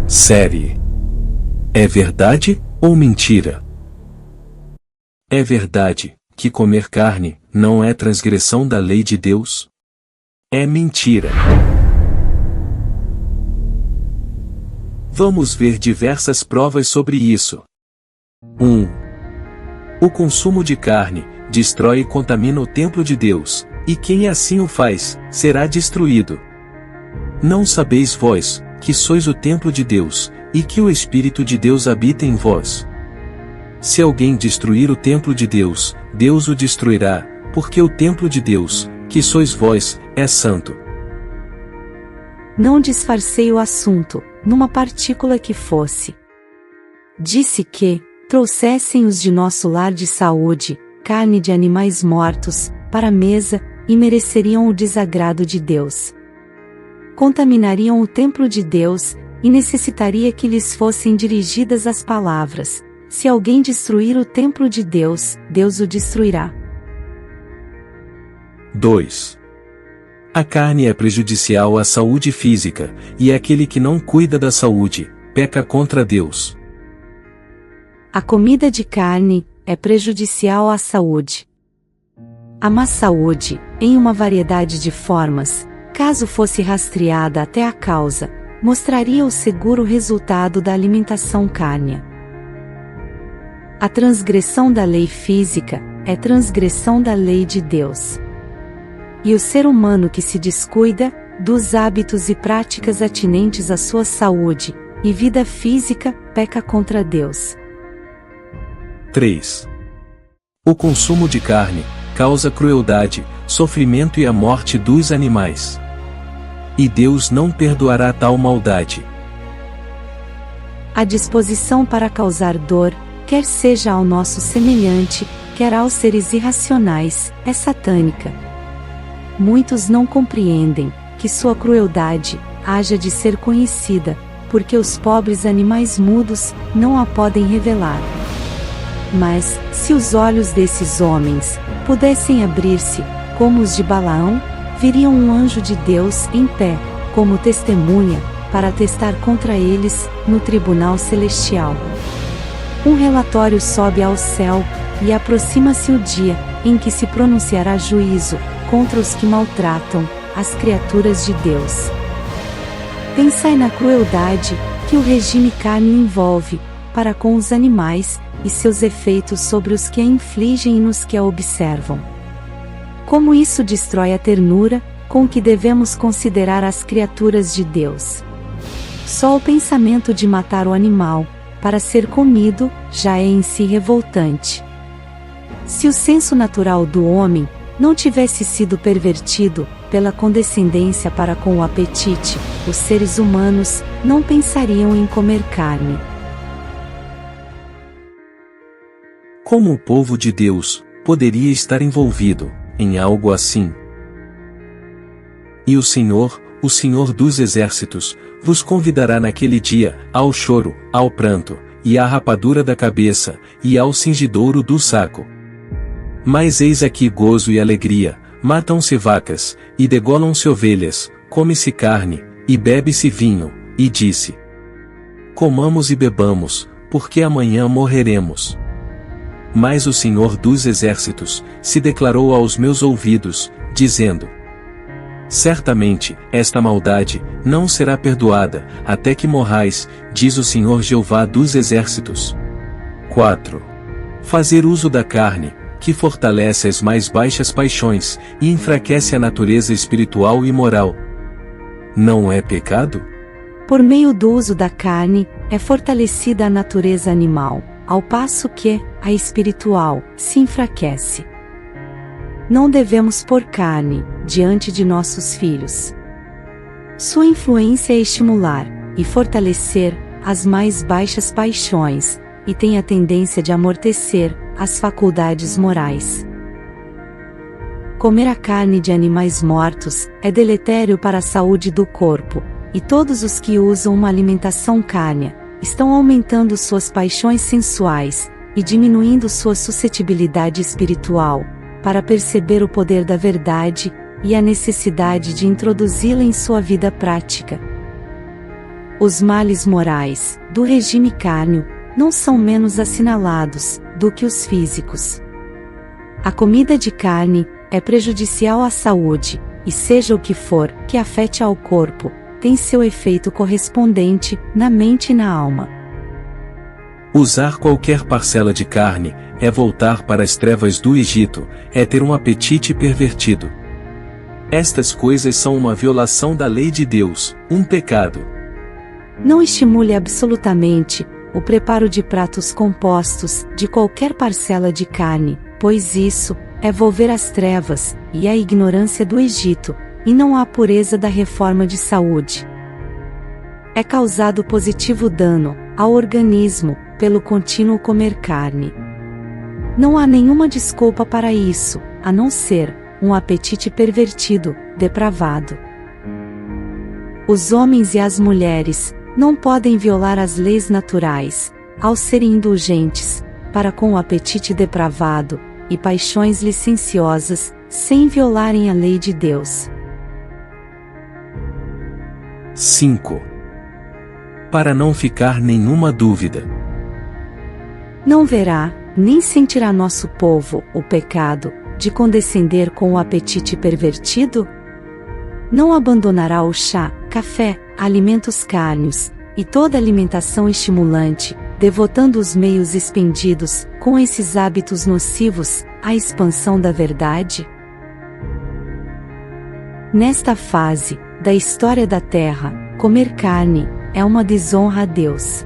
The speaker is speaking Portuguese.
Série. É verdade ou mentira? É verdade que comer carne não é transgressão da lei de Deus? É mentira. Vamos ver diversas provas sobre isso. 1. O consumo de carne destrói e contamina o templo de Deus, e quem assim o faz, será destruído. Não sabeis vós, que sois o templo de Deus, e que o Espírito de Deus habita em vós? Se alguém destruir o templo de Deus, Deus o destruirá, porque o templo de Deus, que sois vós, é santo. Não disfarcei o assunto, numa partícula que fosse. Disse que trouxessem os de nosso lar de saúde, carne de animais mortos, para a mesa, e mereceriam o desagrado de Deus. Contaminariam o templo de Deus, e necessitaria que lhes fossem dirigidas as palavras: se alguém destruir o templo de Deus, Deus o destruirá. 2. A carne é prejudicial à saúde física, e aquele que não cuida da saúde, peca contra Deus. A comida de carne é prejudicial à saúde. A má saúde, em uma variedade de formas, caso fosse rastreada até a causa, mostraria o seguro resultado da alimentação cárnea. A transgressão da lei física é transgressão da lei de Deus. E o ser humano que se descuida dos hábitos e práticas atinentes à sua saúde e vida física peca contra Deus. 3. O consumo de carne causa crueldade, sofrimento e a morte dos animais. E Deus não perdoará tal maldade. A disposição para causar dor, quer seja ao nosso semelhante, quer aos seres irracionais, é satânica. Muitos não compreendem que sua crueldade haja de ser conhecida, porque os pobres animais mudos não a podem revelar. Mas, se os olhos desses homens pudessem abrir-se, como os de Balaão, viriam um anjo de Deus em pé, como testemunha, para atestar contra eles, no tribunal celestial. Um relatório sobe ao céu, e aproxima-se o dia, em que se pronunciará juízo, contra os que maltratam as criaturas de Deus. Pensai na crueldade, que o regime carne envolve, para com os animais, e seus efeitos sobre os que a infligem e nos que a observam. Como isso destrói a ternura, com que devemos considerar as criaturas de Deus. Só o pensamento de matar o animal, para ser comido, já é em si revoltante. Se o senso natural do homem não tivesse sido pervertido pela condescendência para com o apetite, os seres humanos não pensariam em comer carne. Como o povo de Deus poderia estar envolvido em algo assim? E o Senhor dos Exércitos, vos convidará naquele dia ao choro, ao pranto, e à rapadura da cabeça, e ao cingidouro do saco. Mas eis aqui gozo e alegria, matam-se vacas, e degolam-se ovelhas, come-se carne, e bebe-se vinho, e disse: comamos e bebamos, porque amanhã morreremos. Mas o Senhor dos Exércitos se declarou aos meus ouvidos, dizendo: certamente, esta maldade não será perdoada, até que morrais, diz o Senhor Jeová dos Exércitos. 4. Fazer uso da carne, que fortalece as mais baixas paixões, e enfraquece a natureza espiritual e moral. Não é pecado? Por meio do uso da carne, é fortalecida a natureza animal, ao passo que a espiritual se enfraquece. Não devemos pôr carne diante de nossos filhos. Sua influência é estimular e fortalecer as mais baixas paixões, e tem a tendência de amortecer as faculdades morais. Comer a carne de animais mortos é deletério para a saúde do corpo, e todos os que usam uma alimentação cárnea estão aumentando suas paixões sensuais e diminuindo sua suscetibilidade espiritual, para perceber o poder da verdade e a necessidade de introduzi-la em sua vida prática. Os males morais do regime cárneo não são menos assinalados do que os físicos. A comida de carne é prejudicial à saúde, e seja o que for que afete ao corpo, tem seu efeito correspondente na mente e na alma. Usar qualquer parcela de carne é voltar para as trevas do Egito, é ter um apetite pervertido. Estas coisas são uma violação da lei de Deus, um pecado. Não estimule absolutamente o preparo de pratos compostos de qualquer parcela de carne, pois isso é volver às trevas e à ignorância do Egito, e não à pureza da reforma de saúde. É causado positivo dano ao organismo pelo contínuo comer carne. Não há nenhuma desculpa para isso, a não ser um apetite pervertido, depravado. Os homens e as mulheres não podem violar as leis naturais, ao serem indulgentes para com o apetite depravado e paixões licenciosas, sem violarem a lei de Deus. 5. Para não ficar nenhuma dúvida. Não verá, nem sentirá nosso povo o pecado de condescender com o apetite pervertido? Não abandonará o chá, café, alimentos cárneos, e toda alimentação estimulante, devotando os meios expendidos, com esses hábitos nocivos, à expansão da verdade? Nesta fase da história da Terra, comer carne é uma desonra a Deus.